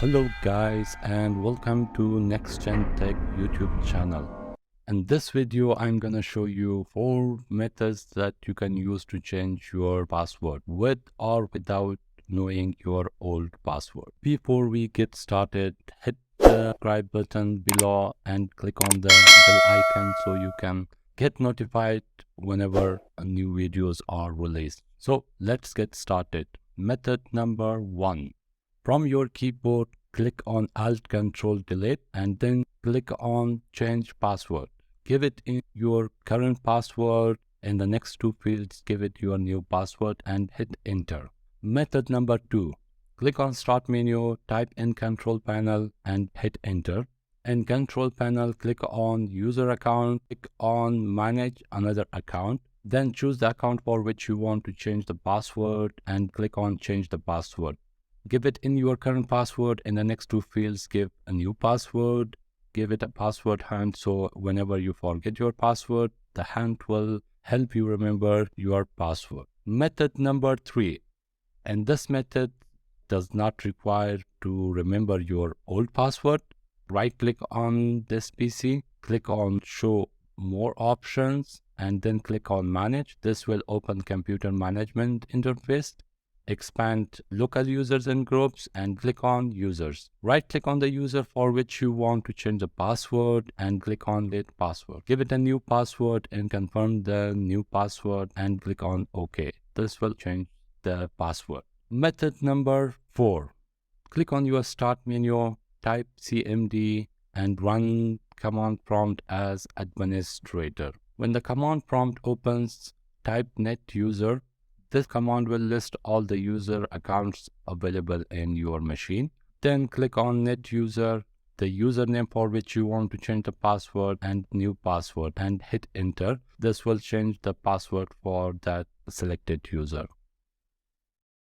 Hello guys and welcome to Next Gen Tech YouTube channel. In this video I'm gonna show you 4 methods that you can use to change your password with or without knowing your old password. Before we get started, hit the subscribe button below and click on the bell icon so you can get notified whenever new videos are released. So let's get started. Method number 1. From your keyboard, click on Alt Control Delete and then click on Change Password. Give it in your current password. In the next 2 fields, give it your new password and hit Enter. Method number 2. Click on Start menu, type in Control Panel and hit Enter. In Control Panel, click on User Account, click on Manage Another Account. Then choose the account for which you want to change the password and click on Change the Password. Give it in your current password. In the next 2 fields, give a new password. Give it a password hint so whenever you forget your password, the hint will help you remember your password. Method number 3. And this method does not require to remember your old password. Right click on this PC, click on Show More Options and then click on Manage. This will open Computer Management interface. Expand local users and groups and click on users. Right click on the user for which you want to change the password and click on Delete Password. Give it a new password and confirm the new password and click on OK. This will change the password. Method number 4. Click on your start menu, type cmd and run command prompt as administrator. When the command prompt opens, type net user. This command will list all the user accounts available in your machine. Then click on net user, the username for which you want to change the password and new password and hit enter. This will change the password for that selected user.